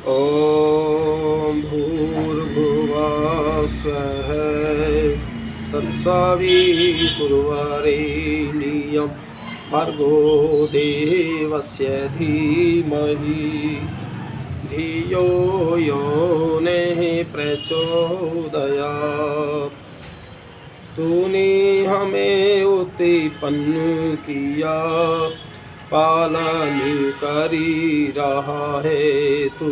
ॐ भूर्भुवः स्वः तत्सवितुर्वरेण्यं भर्गो देवस्य धीमहि धियो यो नः प्रचोदयात्। तूने हमें उत्पन्न किया, पालन करी रहा है तू।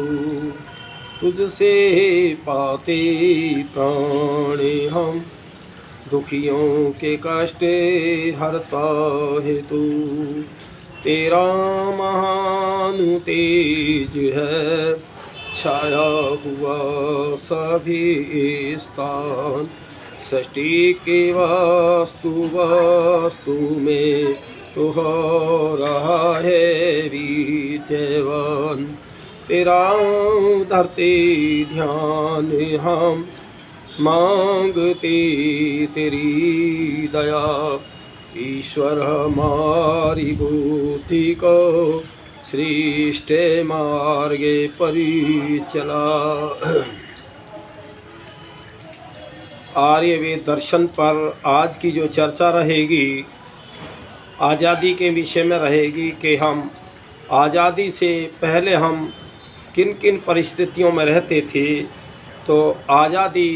तुझसे पाते प्राण हम, दुखियों के कष्ट हरता है तू। तेरा महान तेज है, छाया हुआ सभी स्थान। सृष्टि के वास्तु में तू हो रहा है विद्यमान। तेरा धरते ध्यान हम, मांगते तेरी दया। ईश्वर हमारी बुद्धि को श्रेष्ठ मार्गे परिचला। आर्यवेद दर्शन पर आज की जो चर्चा रहेगी, आज़ादी के विषय में रहेगी कि हम आज़ादी से पहले हम किन किन परिस्थितियों में रहते थे। तो आज़ादी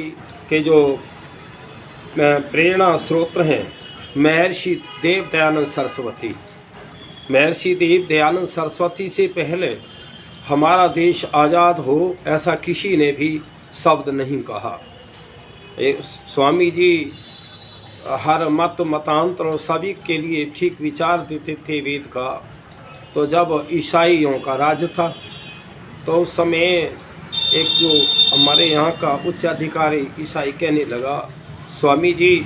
के जो प्रेरणा स्रोत हैं, महर्षि देव दयानंद सरस्वती। महर्षि देव दयानंद सरस्वती से पहले हमारा देश आज़ाद हो ऐसा किसी ने भी शब्द नहीं कहा। स्वामी जी हर मत मतांतर सभी के लिए ठीक विचार देते थे वेद का। तो जब ईसाइयों का राज था तो उस समय एक जो हमारे यहाँ का उच्च अधिकारी ईसाई कहने लगा, स्वामी जी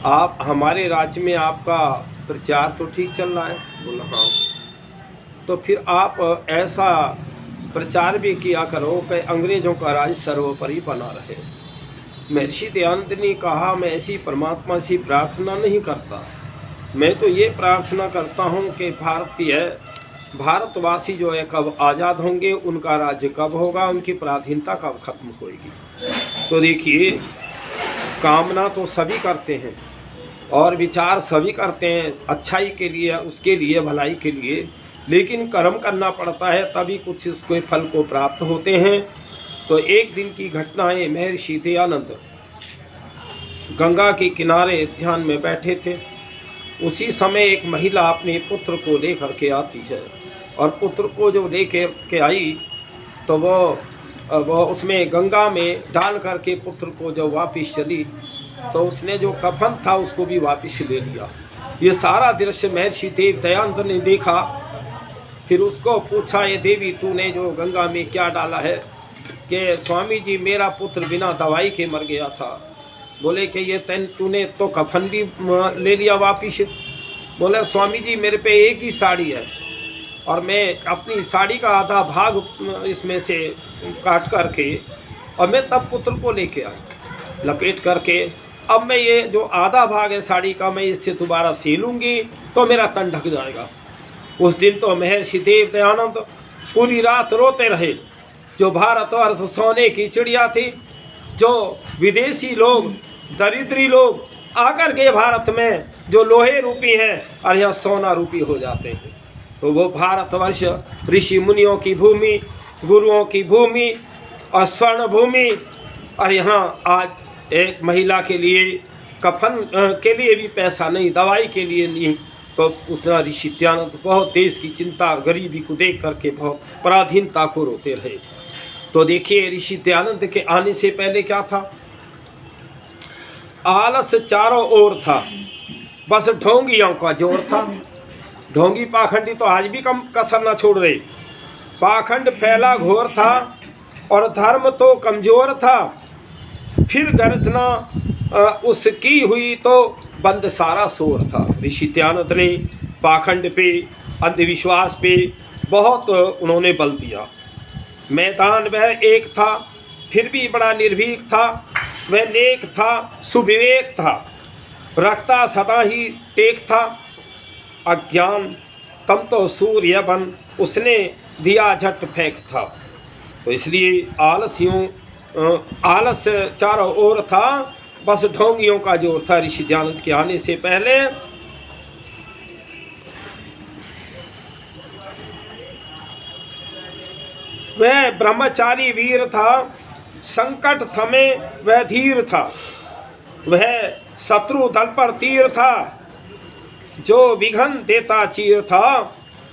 आप हमारे राज्य में आपका प्रचार तो ठीक चल रहा है। बोला हाँ, तो फिर आप ऐसा प्रचार भी किया करो कि अंग्रेज़ों का राज सर्वोपरि बना रहे। महर्षि दयानंद ने कहा, मैं ऐसी परमात्मा से प्रार्थना नहीं करता, मैं तो ये प्रार्थना करता हूँ कि भारतवासी जो है कब आज़ाद होंगे, उनका राज्य कब होगा, उनकी पराधीनता कब खत्म होगी। तो देखिए, कामना तो सभी करते हैं और विचार सभी करते हैं अच्छाई के लिए, उसके लिए, भलाई के लिए, लेकिन कर्म करना पड़ता है तभी कुछ उसके फल को प्राप्त होते हैं। तो एक दिन की घटना है, महर्षि दयानंद गंगा के किनारे ध्यान में बैठे थे। उसी समय एक महिला अपने पुत्र को लेकर के आती है और पुत्र को जो लेकर के आई तो वो उसमें गंगा में डाल करके पुत्र को जब वापस चली तो उसने जो कफन था उसको भी वापस ले लिया। ये सारा दृश्य महर्षि देव दयानंद ने देखा। फिर उसको पूछा, ये देवी तूने जो गंगा में क्या डाला है? कि स्वामी जी मेरा पुत्र बिना दवाई के मर गया था। बोले कि ये तूने तो कफन भी ले लिया वापिस। बोले स्वामी जी मेरे पे एक ही साड़ी है और मैं अपनी साड़ी का आधा भाग इसमें से काट करके और मैं तब पुत्र को लेके आई लपेट करके। अब मैं ये जो आधा भाग है साड़ी का, मैं इससे दोबारा सीलूँगी तो मेरा तन ढक जाएगा। उस दिन तो महर्षि देव दयानंद पूरी रात रोते रहे। जो भारतवर्ष सोने की चिड़िया थी, जो विदेशी लोग, दरिद्री लोग आकर के भारत में जो लोहे रूपी हैं और यहाँ सोना रूपी हो जाते हैं। तो वो भारतवर्ष ऋषि मुनियों की भूमि, गुरुओं की भूमि और स्वर्ण भूमि, और यहाँ आज एक महिला के लिए कफन के लिए भी पैसा नहीं, दवाई के लिए नहीं। तो उसने ऋषि दयानंद बहुत देश की चिंता और गरीबी को देख करके बहुत पराधीनता को रोते रहे। तो देखिए, ऋषि दयानंद के आने से पहले क्या था? आलस चारों ओर था, बस ढोंगियों का जोर था। ढोंगी पाखंडी तो आज भी कम कसर न छोड़ रहे। पाखंड फैला घोर था और धर्म तो कमजोर था। फिर गर्जना उसकी हुई तो बंद सारा शोर था। ऋषि दयानंद ने पाखंड पे, अंधविश्वास पे बहुत उन्होंने बल दिया। मैदान वह एक था, फिर भी बड़ा निर्भीक था। वह नेक था, सुविवेक था, रखता सदा ही टेक था। अज्ञान तम तो सूर्य बन उसने दिया झट फेंक था। तो इसलिए आलस चारों ओर था, बस ढोंगियों का जोर था ऋषि दयानंद के आने से पहले। वह ब्रह्मचारी वीर था, संकट समय वह धीर था, वह शत्रु दल पर तीर था, जो विघन देता चीर था,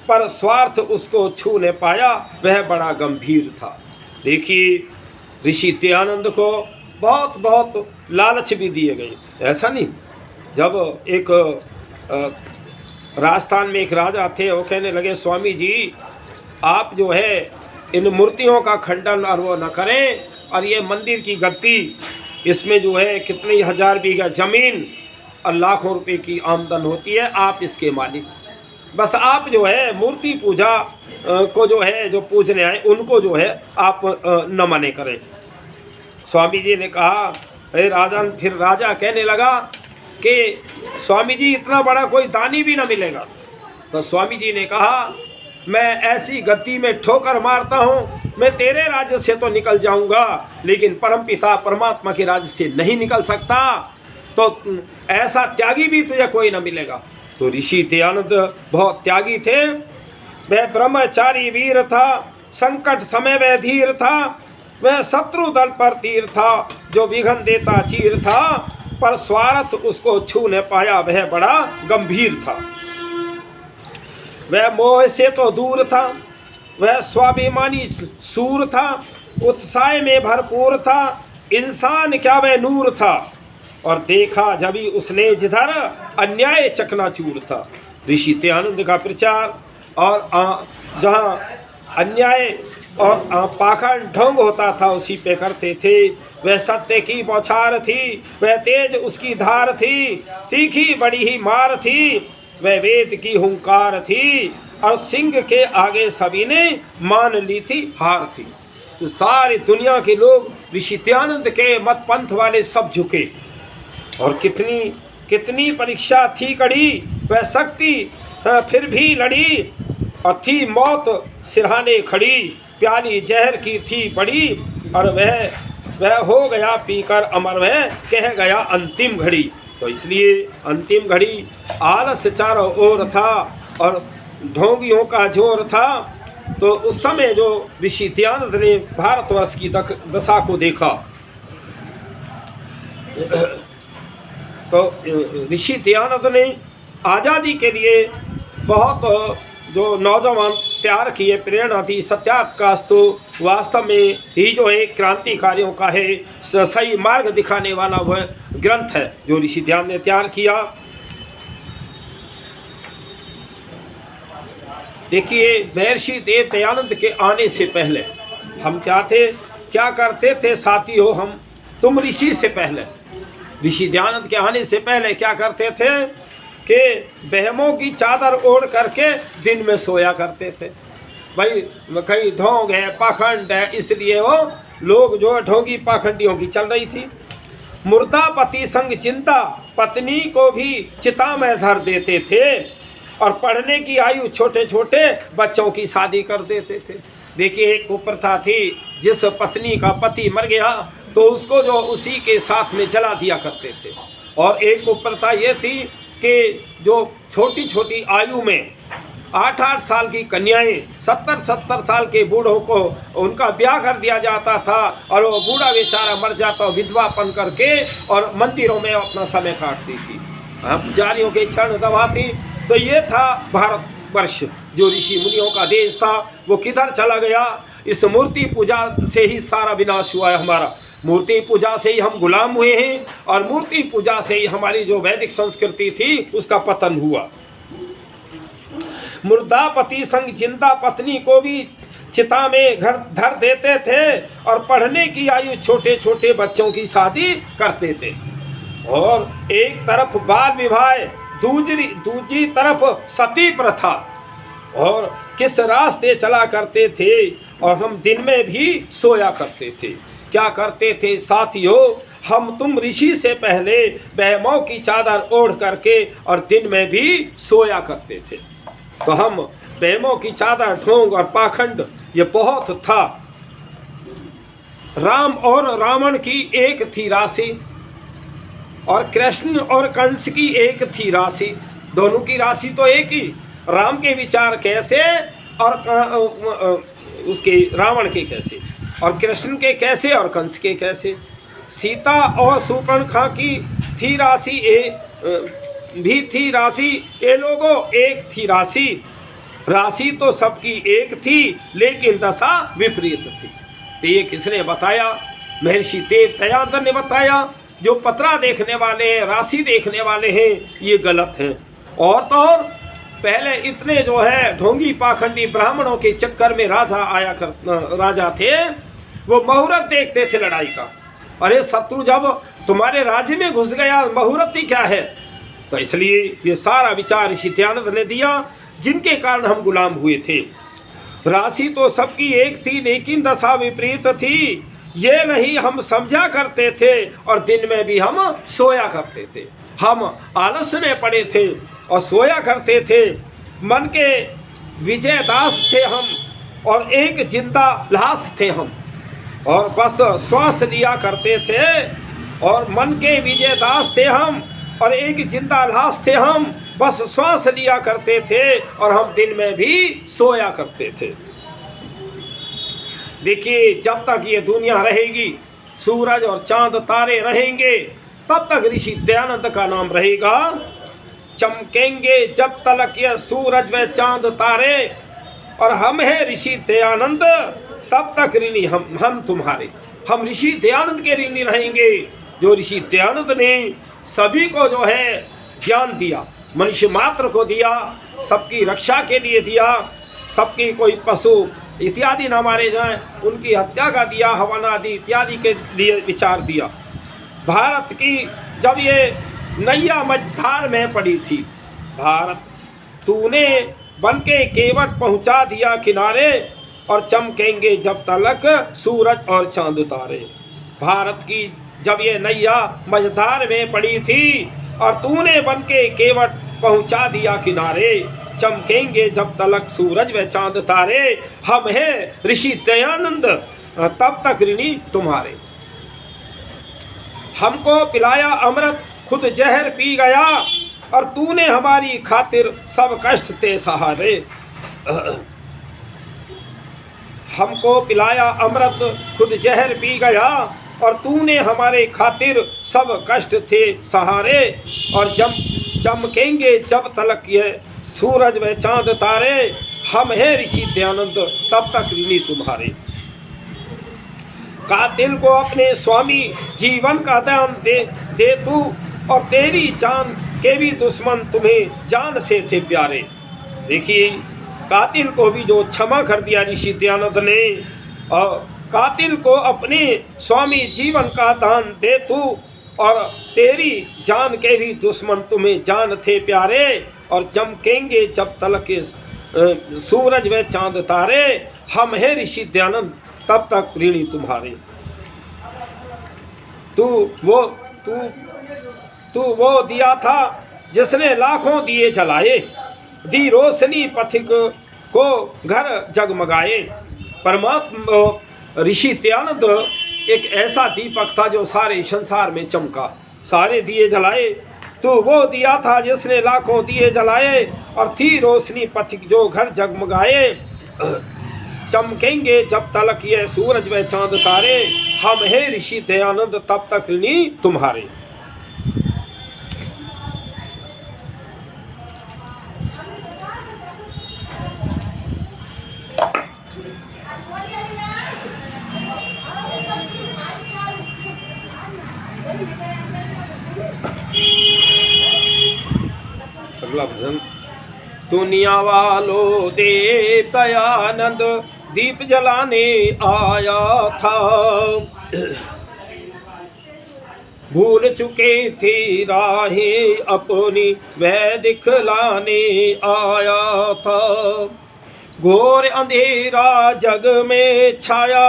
पर स्वार्थ उसको छू न पाया, वह बड़ा गंभीर था। देखिए ऋषि दयानंद को बहुत बहुत लालच भी दिए गए, ऐसा नहीं। जब एक राजस्थान में एक राजा थे, वो कहने लगे स्वामी जी आप जो है इन मूर्तियों का खंडन और वो न करें, और ये मंदिर की गद्दी, इसमें जो है कितनी 1000 बीघा जमीन और लाखों रुपए की आमदन होती है, आप इसके मालिक, बस आप जो है मूर्ति पूजा को जो है जो पूजने आए उनको जो है आप न मने करें। स्वामी जी ने कहा अरे राजन, फिर राजा कहने लगा कि स्वामी जी इतना बड़ा कोई दानी भी न मिलेगा। तो स्वामी जी ने कहा मैं ऐसी गद्दी में ठोकर मारता हूँ, मैं तेरे राज्य से तो निकल जाऊँगा, लेकिन परमपिता परमात्मा के राज्य से नहीं निकल सकता, तो ऐसा त्यागी भी तुझे कोई न मिलेगा। तो ऋषि दयानंद बहुत त्यागी थे, वह ब्रह्मचारी वीर था, संकट समय वह धीर था, वह शत्रु दल पर तीर था, जो विघन देता चीर था, पर स्वार्थ उसको छू न पाया, वह बड़ा गंभीर था। वह मोह से तो दूर था, वह स्वाभिमानी सूर था, उत्साह में भरपूर था, इंसान क्या वह नूर था, और देखा जभी उसने जिधर अन्याय चकनाचूर था। ऋषि दयानंद का प्रचार और जहाँ अन्याय और पाखंड ढोंग होता था उसी पे करते थे। वह सत्य की बौछार थी, वह तेज उसकी धार थी, तीखी बड़ी ही मार थी, वह वेद की हुंकार थी, और सिंह के आगे सभी ने मान ली थी हार थी। तो सारी दुनिया के लोग ऋषि दयानंद के मत पंथ वाले सब झुके, और कितनी कितनी परीक्षा थी कड़ी, वह शक्ति फिर भी लड़ी, और थी मौत सिरहाने खड़ी, प्याली जहर की थी बड़ी, और वह हो गया पीकर अमर, वह कह गया अंतिम घड़ी। तो इसलिए अंतिम घड़ी आलस चारों ओर था और ढोंगियों का जोर था। तो उस समय जो ऋषि दयानंद ने भारतवर्ष की दशा को देखा, तो ऋषि दयानंद ने आज़ादी के लिए बहुत जो नौजवान तैयार किए, प्रेरणा दी। सत्याप्रकाशस्तु वास्तव में ही जो है क्रांतिकारियों का है, सही मार्ग दिखाने वाला वह ग्रंथ है जो ऋषि दयानंद ने तैयार किया। देखिए महर्षि देव दयानंद के आने से पहले हम क्या करते थे साथियों, तुम ऋषि से पहले, ऋषि दयानंद के आने से पहले क्या करते थे कि बहमों की चादर ओढ़ करके दिन में सोया करते थे। भाई कहीं ढोंग है, पाखंड है, इसलिए वो लोग जो ढोंगी पाखंडियों की चल रही थी। मुर्दा पति संग चिंता, पत्नी को भी चिता में धर देते थे, और पढ़ने की आयु छोटे छोटे बच्चों की शादी कर देते थे। देखिए एक कुप्रथा थी, जिस पत्नी का पति मर गया तो उसको जो उसी के साथ में जला दिया करते थे। और एक कुप्रथा ये थी कि जो छोटी छोटी आयु में 8-8 साल की कन्याएं 70-70 साल के बूढ़ों को उनका ब्याह कर दिया जाता था, और वो बूढ़ा बेचारा मर जाता विधवापन करके, और मंदिरों में अपना समय काटती थी, पुजारियों के चरण दबाती। तो ये था भारतवर्ष जो ऋषि मुनियों का देश था, वो किधर चला गया। इस मूर्ति पूजा से ही सारा विनाश हुआ है हमारा। मूर्ति पूजा से ही हम गुलाम हुए हैं, और मूर्ति पूजा से ही हमारी जो वैदिक संस्कृति थी उसका पतन हुआ। मुर्दा पति संग चिंता, पत्नी को भी चिता में घर धर देते थे, और पढ़ने की आयु छोटे छोटे बच्चों की शादी करते थे। और एक तरफ बाल विवाह, दूसरी तरफ सती प्रथा, और किस रास्ते चला करते थे। और हम दिन में भी सोया करते थे। क्या करते थे साथियों, हम तुम ऋषि से पहले बहमों की चादर ओढ़ करके और दिन में भी सोया करते थे। तो हम बहमों की चादर, ढोंग और पाखंड ये बहुत था। राम और रावण की एक थी राशि, और कृष्ण और कंस की एक थी राशि। दोनों की राशि तो एक ही। राम के विचार कैसे और उसके रावण के कैसे, और कृष्ण के कैसे और कंस के कैसे। सीता और शूर्पणखा की थी राशि भी थी राशि, ये लोगों एक थी राशि। राशि तो सबकी एक थी, लेकिन दशा विपरीत थी। तो ये किसने बताया? महर्षि देव दयानंद ने बताया। जो पत्रा देखने वाले हैं, राशि देखने वाले हैं, ये गलत हैं। और तो और पहले इतने जो है ढोंगी पाखंडी ब्राह्मणों के चक्कर में राजा थे, वो मुहूर्त देखते थे लड़ाई का। अरे शत्रु जब तुम्हारे राज्य में घुस गया, मुहूर्त ही क्या है? तो इसलिए ये सारा विचार ऋषि दयानंद ने दिया, जिनके कारण हम गुलाम हुए थे। राशि तो सबकी एक थी, लेकिन दशा विपरीत थी। ये नहीं हम समझा करते थे, और दिन में भी हम सोया करते थे। हम आलस्य में पड़े थे और सोया करते थे। मन के विजय दास थे हम, और एक जिंदा लाश थे हम, और बस श्वास लिया करते थे। और मन के विजय दास थे हम, और एक जिंदा लाश थे हम, बस श्वास लिया करते थे, और हम दिन में भी सोया करते थे। देखिए, जब तक ये दुनिया रहेगी, सूरज और चांद तारे रहेंगे, तब तक ऋषि दयानंद का नाम रहेगा। चमकेंगे जब तक ये सूरज व चांद तारे, और हम हैं ऋषि दयानंद, तब तक ऋणी हम तुम्हारे। हम ऋषि दयानंद के ऋणी रहेंगे। जो ऋषि दयानंद ने सभी को जो है ज्ञान दिया, मनुष्य मात्र को दिया, सबकी रक्षा के लिए दिया, सबकी कोई पशु इत्यादि न मारे जाएं, उनकी हत्या का दिया, हवन आदि इत्यादि के लिए विचार दिया। भारत की जब ये नैया मझधार में पड़ी थी, भारत तूने बन के केवट पहुंचा दिया किनारे, और चमकेंगे जब तलक सूरज और चांद तारे। भारत की जब ये नैया मझधार में पड़ी थी, और तूने बन के केवट पहुंचा दिया किनारे, चमकेंगे जब तलक सूरज व चांद तारे। हम हैं ऋषि दयानंद, तब तक ऋणी तुम्हारे। हमको पिलाया अमृत, खुद जहर पी गया, और तूने हमारी खातिर सब कष्ट ते सहारे। हमको पिलाया अमृत, खुद जहर पी गया, और तूने हमारे खातिर सब कष्ट थे सहारे। और चमकेंगे जब तलक ये सूरज व चांद तारे, हम हैं ऋषि दयानंद, तब तक ऋणी तुम्हारे। कातिल को अपने स्वामी जीवन का दान दे तू, और तेरी जान के भी दुश्मन तुम्हें जान से थे प्यारे। देखिए, कातिल को भी जो क्षमा कर दिया ऋषि दयानंद ने, और कातिल को अपने स्वामी जीवन का दान दे तू, और तेरी जान के भी दुश्मन तुम्हें जान थे प्यारे। और चमकेंगे जब तलक सूरज व चांद तारे, हम हैं ऋषि दयानंद, तब तक ऋणी तुम्हारे। तू वो दिया था जिसने लाखों दिए जलाए, दी रोशनी पथिक को घर जगमगाए। परमात्मा ऋषि दयानंद एक ऐसा दीपक था जो सारे संसार में चमका, सारे दिए जलाए। तो वो दिया था जिसने लाखों दिए जलाए, और थी रोशनी पथिक जो घर जगमगाए। चमकेंगे जब तलक ये सूरज व चांद तारे, हम हैं ऋषि दयानंद, तब तक ऋणी तुम्हारे। अगला भजन। दुनिया वालों दे दयानंद दीप जलाने आया था, भूल चुके थे राहें अपनी वह दिखलाने आया था। घोर अंधेरा जग में छाया,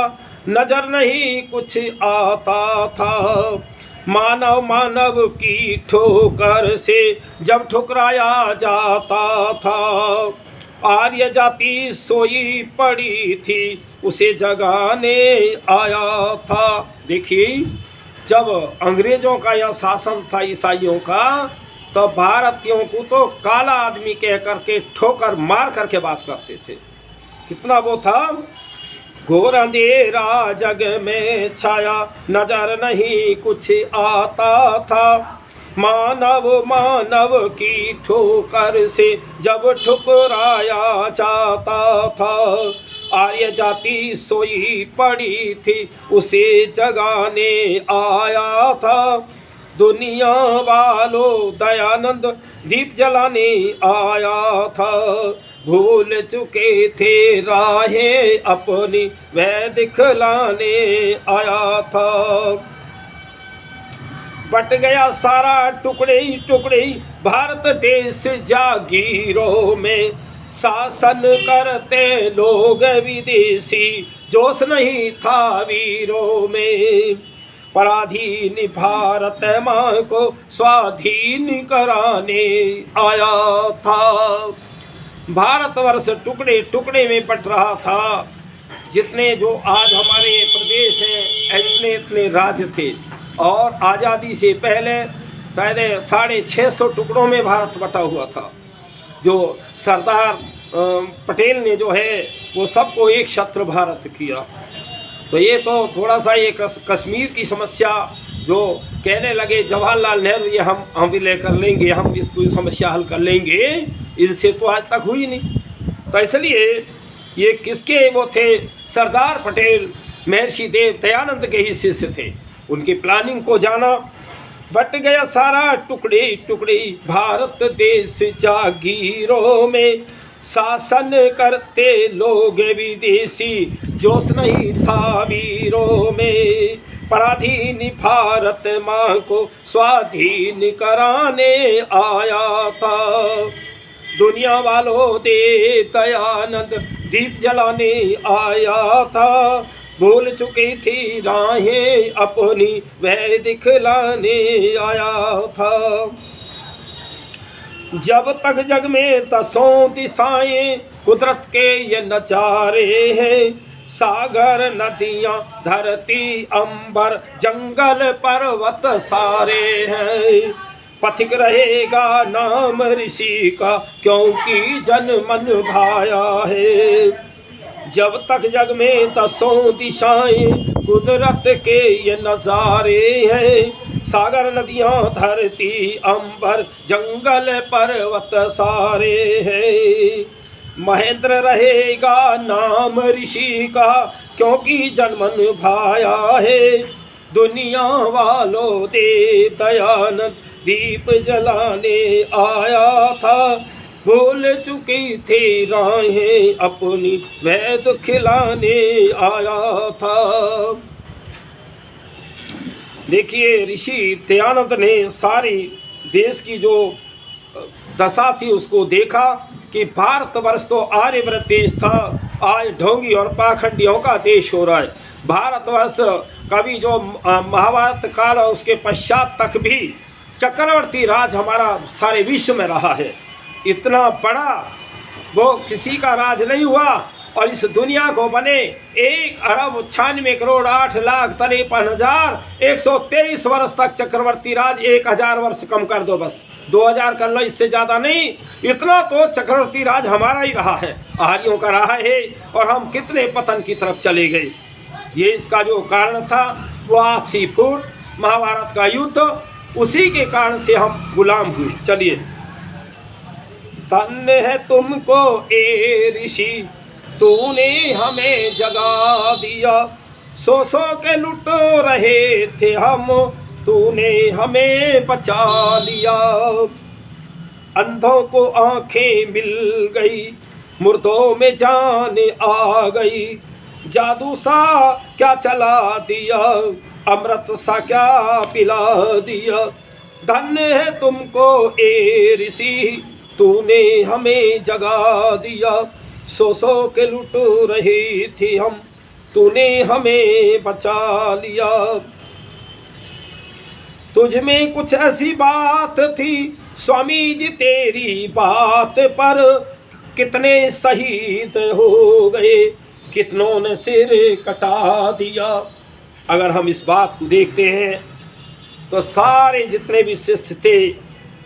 नजर नहीं कुछ आता था। मानव की ठोकर से जब ठुकराया जाता था, आर्य जाति सोई पड़ी थी उसे जगाने आया था। देखिए, जब अंग्रेजों का यह शासन था ईसाइयों का, तो भारतीयों को तो काला आदमी कह करके ठोकर मार करके बात करते थे। कितना वो था, घोर अंधेरा जग में छाया, नजर नहीं कुछ आता था। मानव मानव की ठोकर से जब ठुकराया जाता था, आर्य जाति सोई पड़ी थी उसे जगाने आया था। दुनिया वालों दयानंद दीप जलाने आया था। भूल चुके थे राहें अपनी वह दिखलाने आया था। बट गया सारा टुकड़े टुकड़े भारत देश जागीरों में, शासन करते लोग विदेशी जोश नहीं था वीरों में। पराधीन भारत माँ को स्वाधीन कराने आया था। भारतवर्ष टुकड़े टुकड़े में बट रहा था। जितने जो आज हमारे प्रदेश हैं, इतने इतने राज्य थे, और आज़ादी से पहले शायद 650 टुकड़ों में भारत बटा हुआ था। जो सरदार पटेल ने जो है वो सबको एक छत्र भारत किया। तो ये तो थोड़ा सा ये कश्मीर की समस्या जो कहने लगे जवाहरलाल नेहरू, ये हम भी लेकर लेंगे, हम इसको समस्या हल कर लेंगे, इनसे तो आज तक हुई नहीं। तो इसलिए ये किसके वो थे, सरदार पटेल महर्षि देव दयानंद के ही शिष्य थे। उनकी प्लानिंग को जाना। बट गया सारा टुकड़े टुकड़े भारत देश जागीरों में, शासन करते लोग विदेशी जोश नहीं था वीरों में। पराधीन भारत माँ को स्वाधीन कराने आया था। दुनिया वालों दे दयानंद दीप जलाने आया था। भूल चुकी थी राहें अपनी वह दिखलाने आया था। जब तक जग में दसों दिशाएं कुदरत के ये नजारे हैं, सागर नदियाँ धरती अंबर जंगल पर्वत सारे हैं। पथिक रहेगा नाम ऋषि का क्योंकि जन मन भाया है। जब तक जग में दसों दिशाएं कुदरत के ये नज़ारे हैं, सागर नदियाँ धरती अंबर जंगल पर्वत सारे हैं। महेंद्र रहेगा नाम ऋषि का क्योंकि जन्मन भाया है। दुनिया वालों देव दयानंद दीप जलाने आया था। भूल चुकी थी राहें अपनी वह दिखलाने आया था। देखिए, ऋषि दयानंद ने सारी देश की जो दशा थी उसको देखा कि भारतवर्ष तो आर्यव्रत देश था, आज ढोंगी और पाखंडियों का देश हो रहा है। भारतवर्ष कभी जो महाभारत काल और उसके पश्चात तक भी चक्रवर्ती राज हमारा सारे विश्व में रहा है। इतना बड़ा वो किसी का राज नहीं हुआ। और इस दुनिया को बने 1,98,63,53,123 वर्ष तक चक्रवर्ती राज, 1000 वर्ष कम कर दो, बस 2000 कर लो, इससे ज़्यादा नहीं। इतना तो चक्रवर्ती राज हमारा ही रहा है, आर्यों का रहा है। और हम कितने पतन की तरफ चले गए। ये इसका जो कारण था वो आपसी फूट, महाभारत का युद्ध, उसी के कारण से हम गुलाम हुए। चलिए, धन्य है तुमको ए ऋषि, तूने हमें जगा दिया। सो सो के लुट रहे थे हम, तूने हमें बचा लिया। अंधों को आंखें मिल गई, मुर्दों में जान आ गई। जादू सा क्या चला दिया, अमृत सा क्या पिला दिया। धन्य है तुमको ए ऋषि, तूने हमें जगा दिया। सो सो के लुट रही थी हम, तूने हमें बचा लिया। तुझ में कुछ ऐसी बात थी स्वामी जी तेरी बात पर, कितने शहीद हो गए, कितनों ने सिर कटा दिया। अगर हम इस बात को देखते हैं तो सारे जितने भी शिष्य थे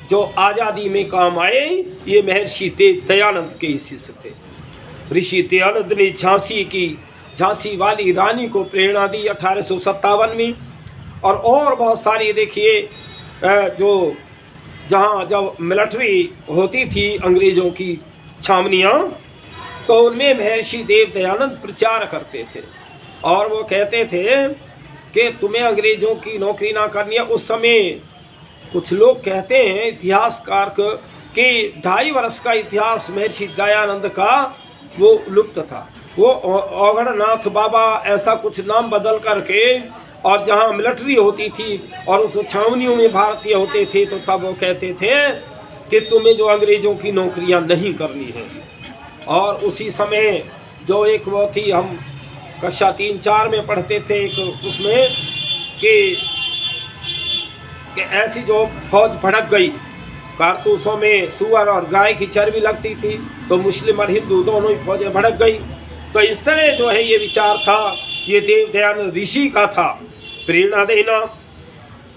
जो आज़ादी में काम आए, ये महर्षि दयानंद के ही शिष्य थे। ऋषि दयानंद ने झांसी वाली रानी को प्रेरणा दी 1857 में। और बहुत सारी देखिए जो जहाँ जब मिलिट्री होती थी अंग्रेज़ों की छावनियाँ, तो उनमें महर्षि देव दयानंद प्रचार करते थे और वो कहते थे कि तुम्हें अंग्रेज़ों की नौकरी ना करनी है। उस समय कुछ लोग कहते हैं इतिहासकार कि 2.5 वर्ष का इतिहास महर्षि दयानंद का वो लुप्त था। वो औगड़नाथ बाबा ऐसा कुछ नाम बदल करके, और जहाँ मिलिट्री होती थी और उस छावनियों में भारतीय होते थे, तो तब वो कहते थे कि तुम्हें जो अंग्रेज़ों की नौकरियाँ नहीं करनी है। और उसी समय जो एक वो थी, हम कक्षा 3-4 में पढ़ते थे, एक उसमें कि ऐसी जो फौज भड़क गई, कारतूसों में सूअर और गाय की चर्बी लगती थी, तो मुस्लिम और हिंदू दोनों ही फौजें भड़क गई। तो इस तरह जो है ये विचार था, ये देव दयानंद ऋषि का था, प्रेरणा देना।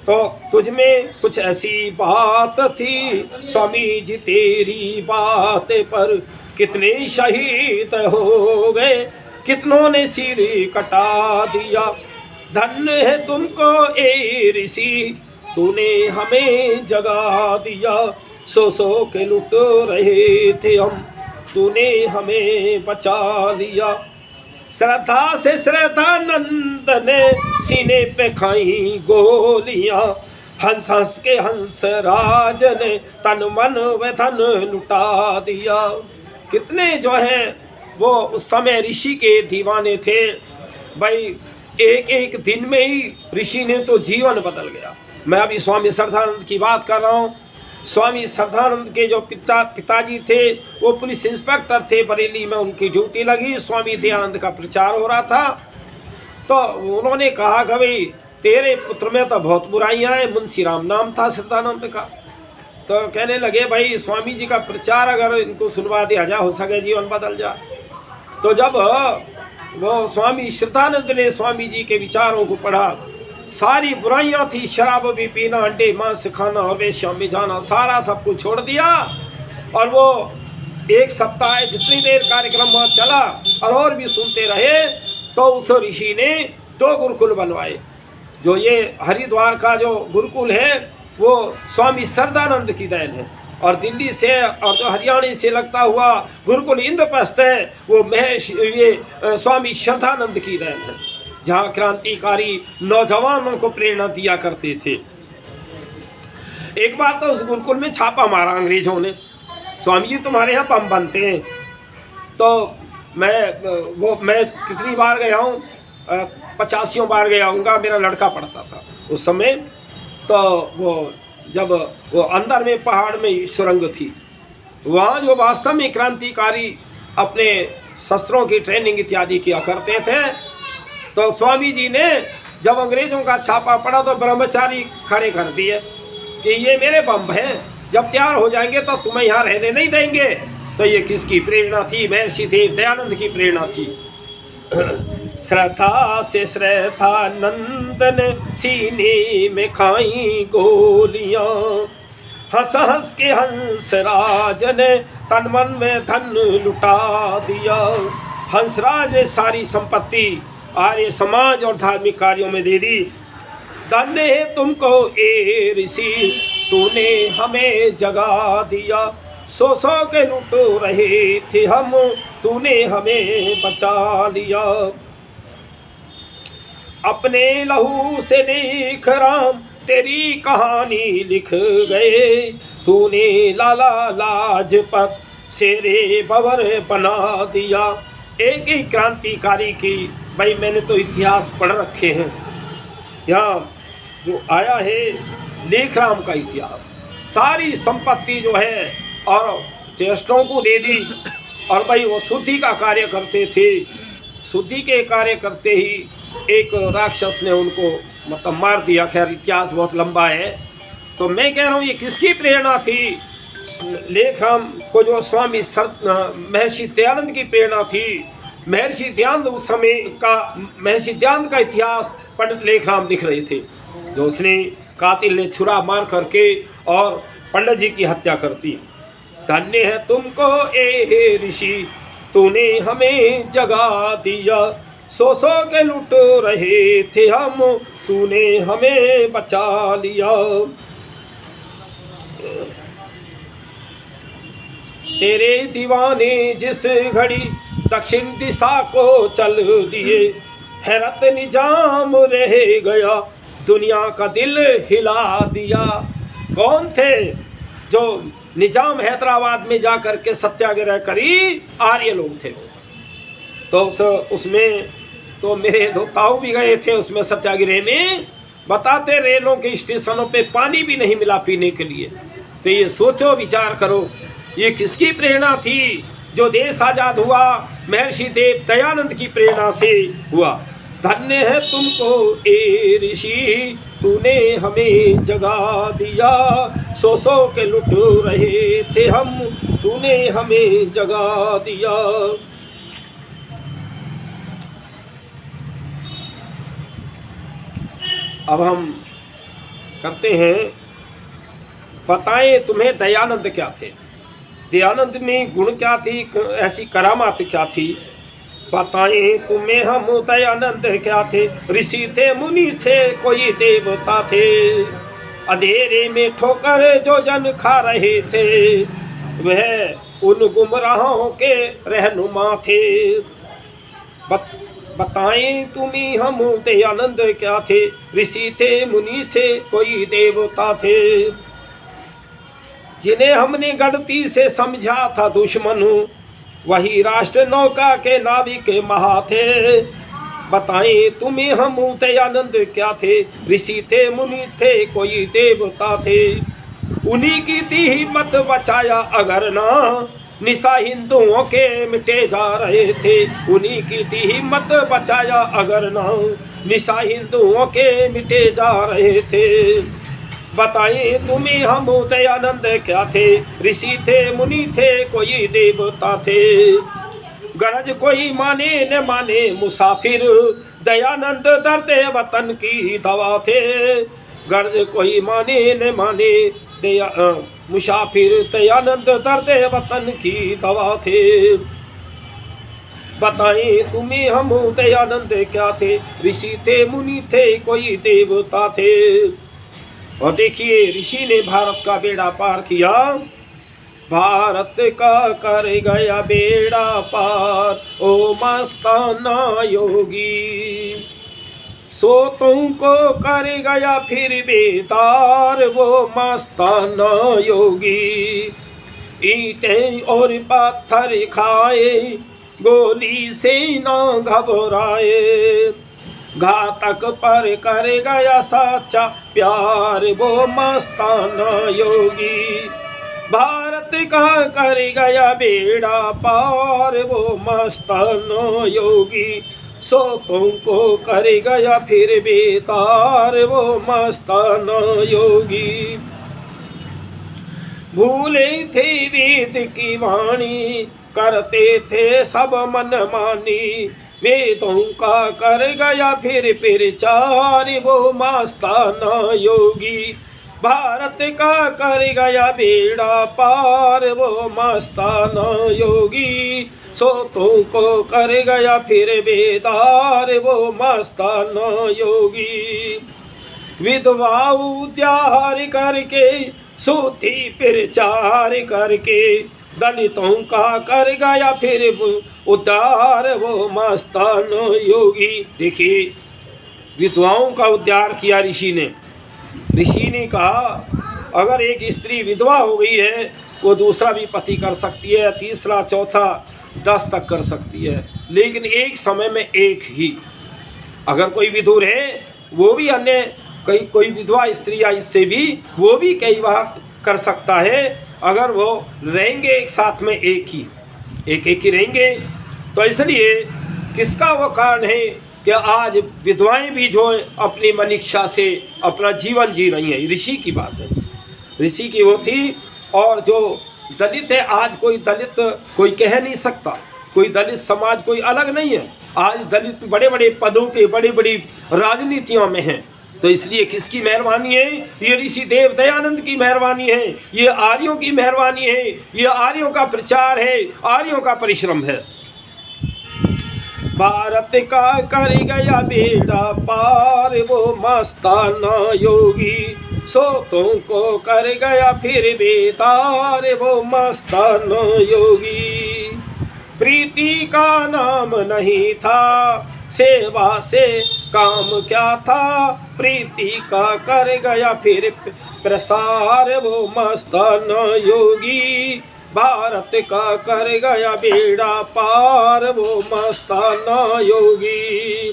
तो तुझ में कुछ ऐसी बात थी स्वामी जी तेरी बात पर, कितने शहीद हो गए, कितनों ने सिर कटा दिया। धन्य है तुमको ए ऋषि, तूने हमें जगा दिया। सो के लुट रहे थे हम, तूने हमें बचा लिया। श्रद्धा से श्रद्धानंद ने सीने पे खाई गोलियां, हंस हंस के हंस राज ने तन मन व धन लुटा दिया। कितने जो है वो उस समय ऋषि के दीवाने थे भाई। एक एक दिन में ही ऋषि ने तो जीवन बदल गया। मैं अभी स्वामी श्रद्धानंद की बात कर रहा हूँ। स्वामी श्रद्धानंद के जो पिताजी थे वो पुलिस इंस्पेक्टर थे बरेली में, उनकी ड्यूटी लगी, स्वामी दयानंद का प्रचार हो रहा था। तो उन्होंने कहा कि भाई तेरे पुत्र में तो बहुत बुराइयां हैं। मुंशी राम नाम था श्रद्धानंद का। तो कहने लगे भाई स्वामी जी का प्रचार अगर इनको सुनवा दिया जाए, हो सके जीवन बदल जाए। तो जब वो स्वामी श्रद्धानंद ने स्वामी जी के विचारों को पढ़ा, सारी बुराइयां थी, शराब भी पीना, अंडे मांस खाना और वेश्या में जाना, सारा सब कुछ छोड़ दिया। और वो 1 सप्ताह जितनी देर कार्यक्रम वहाँ चला और भी सुनते रहे, तो उस ऋषि ने 2 गुरुकुल बनवाए। जो ये हरिद्वार का जो गुरुकुल है वो स्वामी श्रद्धानंद की देन है, और दिल्ली से और जो हरियाणा से लगता हुआ गुरुकुल इंद्रप्रस्थ है वो ये स्वामी श्रद्धानंद की देन है, जहाँ क्रांतिकारी नौजवानों को प्रेरणा दिया करते थे। एक बार तो उस गुरुकुल में छापा मारा अंग्रेजों ने, स्वामी जी तुम्हारे यहाँ पंप बनते हैं। तो मैं कितनी बार गया हूँ, 85 बार गया हूँगा। मेरा लड़का पढ़ता था उस समय। तो वो जब वो अंदर में पहाड़ में सुरंग थी, वहाँ जो वास्तव में क्रांतिकारी अपने शस्त्रों की ट्रेनिंग इत्यादि किया करते थे, तो स्वामी जी ने जब अंग्रेज़ों का छापा पड़ा तो ब्रह्मचारी खड़े कर दिए कि ये मेरे बम हैं, जब तैयार हो जाएंगे तो तुम्हें यहाँ रहने नहीं देंगे। तो ये किसकी प्रेरणा थी? महर्षि देव दयानंद की प्रेरणा थी। श्रद्धा से श्रद्धानंद ने सीने में खाई गोलियां, हंस हंस के हंस राज ने तन मन में धन लुटा दिया। हंसराज ने सारी संपत्ति आर्य समाज और धार्मिक कार्यों में दे दी। धन्य है तुमको ए ऋषि, तूने हमें जगा दिया। सो के लुट रहे थे हम, तूने हमें बचा लिया। अपने लहू से लिख राम तेरी कहानी लिख गए, तूने लाला लाजपत शेरे बबर बना दिया। एक ही क्रांतिकारी की भाई मैंने तो इतिहास पढ़ रखे हैं। यहाँ जो आया है लेखराम का इतिहास, सारी संपत्ति जो है और टेस्टों को दे दी। और भाई वो शुद्धि का कार्य करते थे। शुद्धि के कार्य करते ही एक राक्षस ने उनको मतलब मार दिया। खैर इतिहास बहुत लंबा है। तो मैं कह रहा हूँ ये किसकी प्रेरणा थी? लेखराम को जो स्वामी महर्षि दयानंद की प्रेरणा थी, महर्षि दयानंद उस समय का, महर्षि दयानंद का इतिहास पंडित लेखराम लिख रहे थे, जो उसने कातिल ने छुरा मार करके और पंडित जी की हत्या कर दी। धन्य है तुमको ए ऋषि, तूने हमें जगा दिया, सो के लुट रहे थे हम, तूने हमें बचा लिया। तेरे दीवाने जिस घड़ी दक्षिण दिशा को चल दिए, हैरत निजाम रह गया, दुनिया का दिल हिला दिया। कौन थे जो निजाम हैदराबाद में जा कर के सत्याग्रह करी? आर्य लोग थे। तो उसमें तो मेरे दो ताऊ भी गए थे उसमें सत्याग्रह में। बताते रेलों के स्टेशनों पे पानी भी नहीं मिला पीने के लिए। तो ये सोचो, विचार करो, ये किसकी प्रेरणा थी? जो देश आज़ाद हुआ महर्षि देव दयानंद की प्रेरणा से हुआ। धन्य है तुमको ए ऋषि, तूने हमें जगा दिया, सो के लुट रहे थे हम, तूने हमें जगा दिया। अब हम करते हैं, बताएं तुम्हें दयानंद क्या थे, दयानंद में गुण क्या थी, ऐसी करामात क्या थी? बताएं तुम्हें हम दयानंद क्या थे? ऋषि थे, मुनि थे, कोई देवता थे, अंधेरे में ठोकर जो जन खा रहे थे, वह उन गुमराहों के रहनुमा थे। बताएं तुम्हें हम दयानंद क्या थे? ऋषि थे, मुनि से, कोई देवता थे, जिन्हें हमने गलती से समझा था दुश्मन, वही राष्ट्र नौका के नाविक महा थे। बताएं तुम्हें हम दयानंद क्या थे? ऋषि थे, मुनि थे, कोई देवता थे, उन्हीं की थी हिम्मत बचाया अगर ना, निशा हिंदुओं के मिटे जा रहे थे, उन्हीं की थी हिम्मत बचाया अगर ना, निशा हिंदुओं के मिटे जा रहे थे। बताएं तुम्हें हम दयानंद क्या थे? ऋषि थे, मुनि थे, कोई देवता थे, गरज कोई माने न माने मुसाफिर, दयानंद दर्द वतन की दवा थे। गरज कोई माने न माने मुसाफिर, दयानंद दर्द वतन की दवा थे। बताएं तुम्हें हम दयानंद क्या थे? ऋषि थे, मुनि थे, कोई देवता थे। और देखिए, ऋषि ने भारत का बेड़ा पार किया, भारत का कर गया बेड़ा पार, ओ मस्ताना योगी, सोतों को कर गया फिर बेदार, वो मस्ताना योगी। ईंटें और पत्थर खाए, गोली से ना घबराए, घातक पर कर गया सच्चा प्यार, वो मस्ताना योगी। भारत का कर गया बेड़ा पार, वो मस्ताना योगी, सोतों को कर गया फिर बेतार, वो मस्ताना योगी। भूले थे वेद की वाणी, करते थे सब मनमानी, वेदों का कर गया फिर प्रचार, वो मस्ताना योगी। भारत का कर गया बेड़ा पार, वो मस्ताना योगी, सोतों को कर गया फिर बेदार, वो मस्ताना योगी। विधवा उद्धार करके, सूती प्रचार करके, दलितों का कर गया फिर उद्धार, वो मस्ताना योगी। देखिए, विधवाओं का उद्धार किया ऋषि ने। ऋषि ने कहा अगर एक स्त्री विधवा हो गई है, वो दूसरा भी पति कर सकती है, तीसरा, चौथा, 10 तक कर सकती है, लेकिन एक समय में एक ही। अगर कोई विधुर है, वो भी अन्य कोई विधवा स्त्री या इससे भी वो भी कई बार कर सकता है, अगर वो रहेंगे एक साथ में एक ही रहेंगे। तो इसलिए किसका वो कारण है कि आज विधवाएं भी जो अपनी मनीक्षा से अपना जीवन जी रही हैं, ऋषि की बात है। ऋषि की वो थी और जो दलित है, आज कोई दलित कोई कह नहीं सकता, कोई दलित समाज कोई अलग नहीं है। आज दलित बड़े बड़े पदों पे, बड़ी बड़ी राजनीतियों में हैं। तो इसलिए किसकी मेहरबानी है? ये ऋषि देव दयानंद की मेहरबानी है, ये आर्यों की मेहरबानी है, ये आर्यों का प्रचार है, आर्यों का परिश्रम है। भारत का कर गया बेड़ा पार वो मस्ताना योगी, सोतों को कर गया फिर बेतार वो मस्ताना योगी। प्रीति का नाम नहीं था, सेवा से काम क्या था, प्रीति का कर गया फिर प्रसार वो मस्ताना योगी। भारत का कर गया बेड़ा पार वो मस्ताना योगी,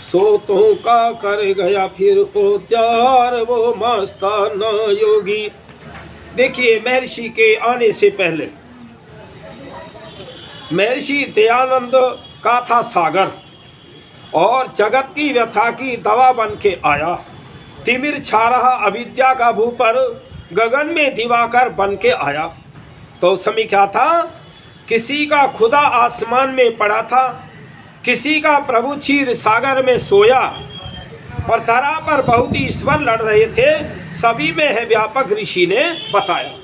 सोतों का कर गया फिर उद्धार वो मस्ताना योगी। देखिए, महर्षि के आने से पहले महर्षि दयानंद का था सागर, और जगत की व्यथा की दवा बन के आया। तिमिर छा रहा अविद्या का भू पर, गगन में दिवाकर बन के आया। तो उस समय क्या था? किसी का खुदा आसमान में पड़ा था, किसी का प्रभु क्षीर सागर में सोया, और धरा पर बहुत ही ईश्वर लड़ रहे थे, सभी में है व्यापक ऋषि ने बताया।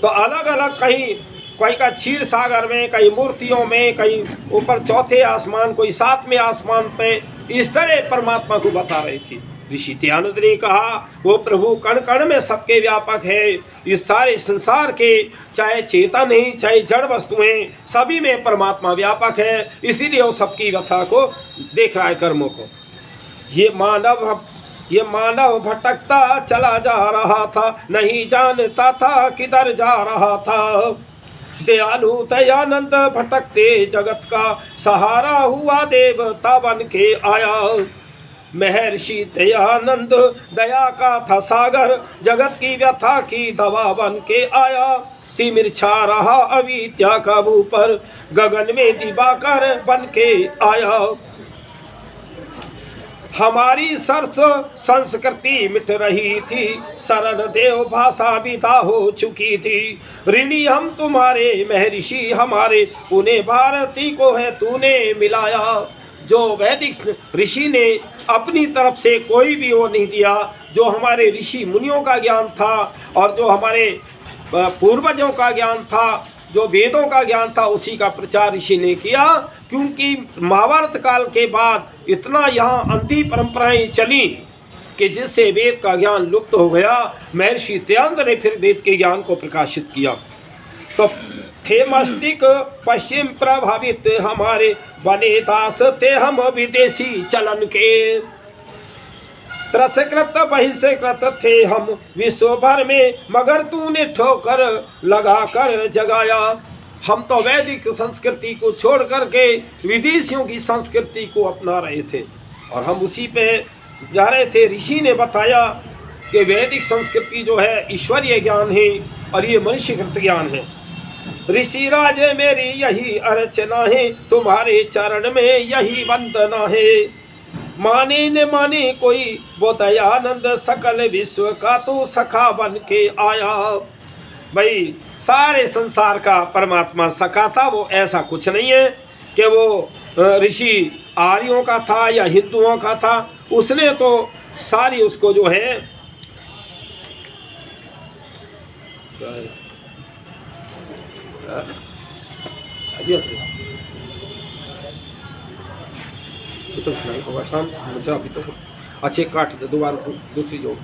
तो अलग अलग, कहीं कोई का क्षीर सागर में, कहीं मूर्तियों में, कहीं ऊपर चौथे आसमान, कोई सातवें आसमान पे, इस तरह परमात्मा को बता रही थी। ऋषि दयानंद ने कहा वो प्रभु कण कण में सबके व्यापक है, इस सारे संसार के, चाहे चेतन ही चाहे जड़ वस्तुएं, सभी में परमात्मा व्यापक है। इसीलिए वो सबकी व्यथा को देख रहा है, कर्मों को। ये मानव भटकता चला जा रहा था, नहीं जानता था किधर जा रहा था। दयालु दयानंद भटकते जगत का सहारा हुआ, देवता बन के आया। महर्षि दयानंद दया का था सागर, जगत की व्यथा की दवा बन के आया। तिमिर छा रहा अविद्या का भू पर, गगन में दिवाकर बन के आया। हमारी सरस संस्कृति मिट रही थी, सरल देव भाषा विदा हो चुकी थी। ऋणी हम तुम्हारे महर्षि हमारे, उन्हें भारती को है तूने मिलाया। जो वैदिक ऋषि ने अपनी तरफ से कोई भी वो नहीं दिया, जो हमारे ऋषि मुनियों का ज्ञान था और जो हमारे पूर्वजों का ज्ञान था, जो वेदों का ज्ञान था, उसी का प्रचार ऋषि ने किया। क्योंकि महाभारत काल के बाद इतना यहाँ अंधी परंपराएं चली कि जिससे वेद का ज्ञान लुप्त हो गया। महर्षि दयानंद ने फिर वेद के ज्ञान को प्रकाशित किया। तो थे मस्तिष्क पश्चिम प्रभावित हमारे, बने दास थे हम विदेशी चलन के। त्रसकृत बहिष्कृत थे हम विश्व भर में, मगर तूने ठोकर लगा कर जगाया। हम तो वैदिक संस्कृति को छोड़ करके विदेशियों की संस्कृति को अपना रहे थे और हम उसी पे जा रहे थे। ऋषि ने बताया कि वैदिक संस्कृति जो है ईश्वरीय ज्ञान है और ये मनुष्यकृत ज्ञान है। ऋषि राज मेरी यही अर्चना है, तुम्हारे चरण में यही वंदना है। माने न माने कोई वो दयानंद, सकल विश्व का तो सखा बन के आया। भाई सारे संसार का परमात्मा सखा था, वो ऐसा कुछ नहीं है कि वो ऋषि आर्यों का था या हिंदुओं का था। उसने तो सारी उसको जो है तो नहीं होगा शाम मुझे अभी तो अच्छे काट दे दोबारा दूसरी जो